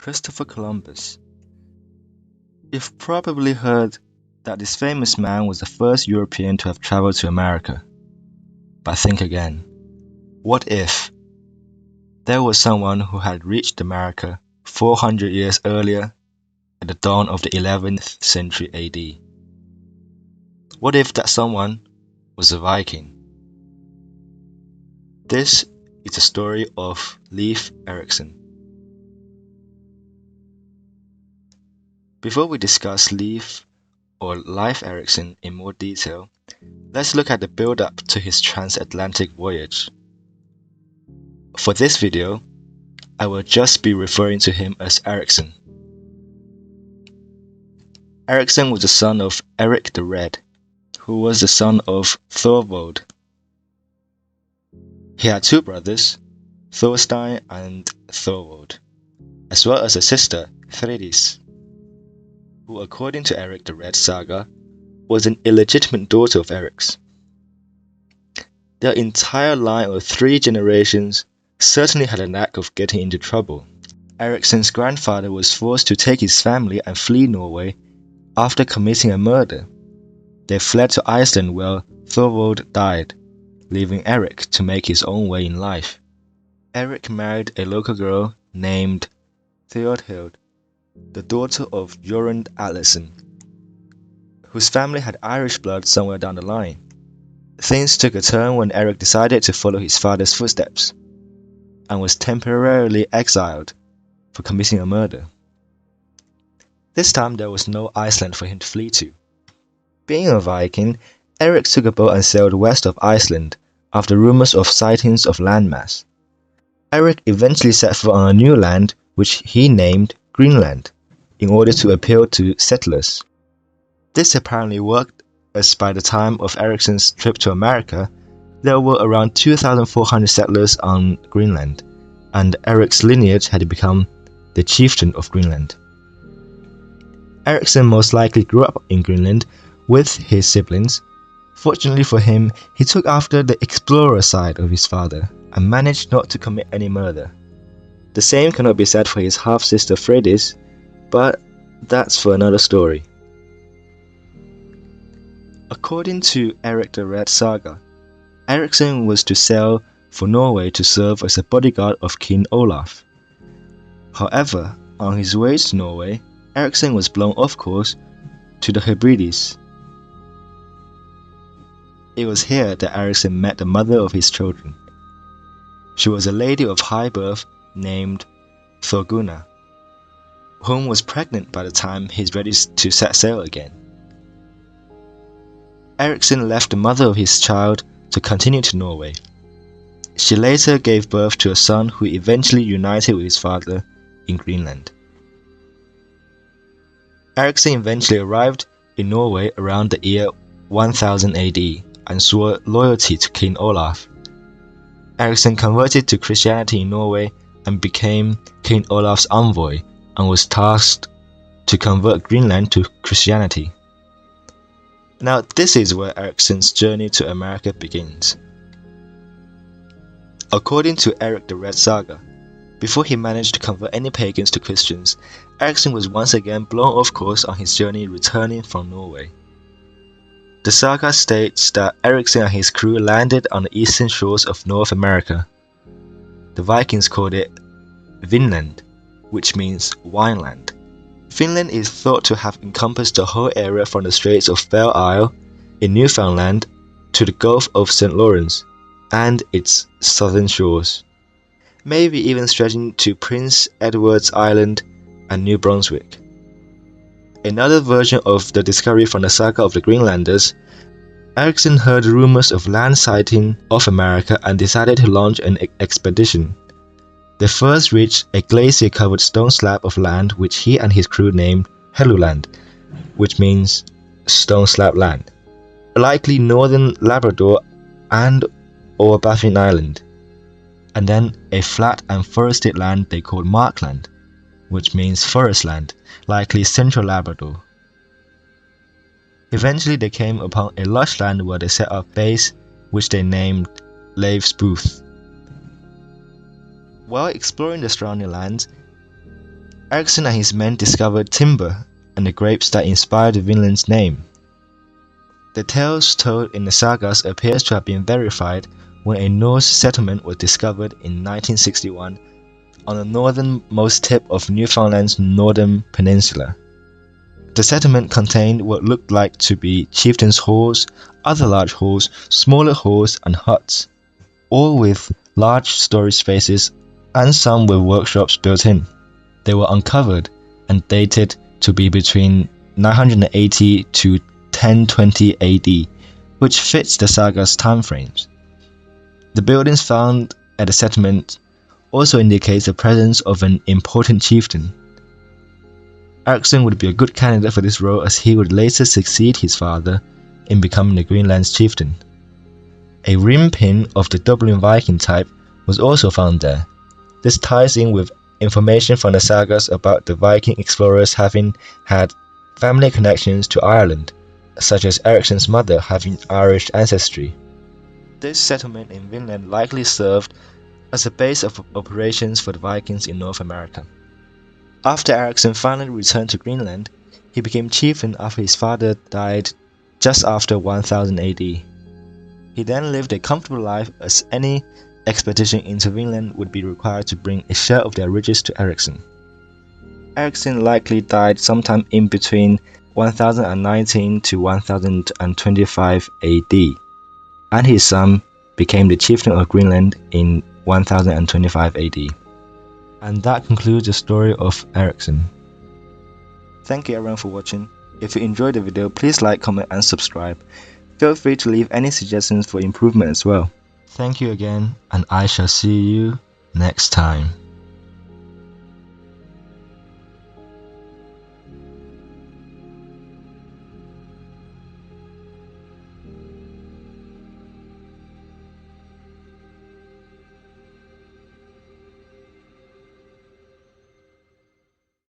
Christopher Columbus. You've probably heard that this famous man was the first European to have traveled to America. But think again. What if there was someone who had reached America 400 years earlier at the dawn of the 11th century AD? What if that someone was a Viking? This is the story of Leif Erikson. Before we discuss Leif Erikson in more detail, let's look at the build-up to his transatlantic voyage. For this video, I will just be referring to him as Erikson. Erikson was the son of Eric the Red, who was the son of Thorvald. He had two brothers, Thorstein and Thorvald, as well as a sister, Thredis, who according to Eric the Red saga, was an illegitimate daughter of Eric's. Their entire line of 3 generations certainly had a knack of getting into trouble. Erikson's grandfather was forced to take his family and flee Norway after committing a murder. They fled to Iceland where Thorvald died, leaving Eric to make his own way in life. Eric married a local girl named Theodhild, the daughter of Jorund Atlason, whose family had Irish blood somewhere down the line. Things took a turn when Eric decided to follow his father's footsteps, and was temporarily exiled for committing a murder. This time there was no Iceland for him to flee to. Being a Viking, Eric took a boat and sailed west of Iceland after rumors of sightings of landmass. Eric eventually set foot on a new land which he named Greenland, in order to appeal to settlers. This apparently worked, as by the time of Erikson's trip to America, there were around 2,400 settlers on Greenland, and Eric's lineage had become the chieftain of Greenland. Erikson most likely grew up in Greenland with his siblings. Fortunately for him, he took after the explorer side of his father and managed not to commit any murder. The same cannot be said for his half-sister Thredis, but that's for another story. According to Eric the Red saga, Erikson was to sail for Norway to serve as a bodyguard of King Olaf. However, on his way to Norway, Erikson was blown off course to the Hebrides. It was here that Erikson met the mother of his children. She was a lady of high birth named Thorgunna, whom was pregnant by the time he's ready to set sail again. Erikson left the mother of his child to continue to Norway. She later gave birth to a son who eventually united with his father in Greenland. Erikson eventually arrived in Norway around the year 1000 AD and swore loyalty to King Olaf. Erikson converted to Christianity in Norway and became King Olaf's envoy and was tasked to convert Greenland to Christianity. Now this is where Erikson's journey to America begins. According to Eric the Red saga, before he managed to convert any pagans to Christians, Erikson was once again blown off course on his journey returning from Norway. The saga states that Erikson and his crew landed on the eastern shores of North America. The Vikings called it Vinland, which means wineland. Finland is thought to have encompassed the whole area from the Straits of Belle Isle in Newfoundland to the Gulf of St. Lawrence and its southern shores, maybe even stretching to Prince Edward's Island and New Brunswick. Another version of the discovery from the saga of the Greenlanders, Erikson heard rumors of land sighting of America and decided to launch an expedition. They first reached a glacier-covered stone slab of land which he and his crew named Helluland, which means stone slab land, likely northern Labrador and or Baffin Island, and then a flat and forested land they called Markland, which means forest land, likely central Labrador. Eventually they came upon a lush land where they set up base, which they named Leif's Booth. While exploring the surrounding lands, Erikson and his men discovered timber and the grapes that inspired Vinland's name. The tales told in the sagas appears to have been verified when a Norse settlement was discovered in 1961 on the northernmost tip of Newfoundland's northern peninsula. The settlement contained what looked like to be chieftains' halls, other large halls, smaller halls and huts, all with large storage spaces and some with workshops built in. They were uncovered and dated to be between 980 to 1020 AD, which fits the saga's timeframes. The buildings found at the settlement also indicates the presence of an important chieftain. Erikson would be a good candidate for this role as he would later succeed his father in becoming the Greenland's chieftain. A rim pin of the Dublin Viking type was also found there. This ties in with information from the sagas about the Viking explorers having had family connections to Ireland, such as Erikson's mother having Irish ancestry. This settlement in Vinland likely served as a base of operations for the Vikings in North America. After Erikson finally returned to Greenland, he became chieftain after his father died just after 1000 AD. He then lived a comfortable life as any expedition into Vinland would be required to bring a share of their riches to Erikson. Erikson likely died sometime in between 1019 to 1025 AD, and his son became the chieftain of Greenland in 1025 AD. And that concludes the story of Erikson. Thank you everyone for watching. If you enjoyed the video, please like, comment and subscribe. Feel free to leave any suggestions for improvement as well. Thank you again, and I shall see you next time.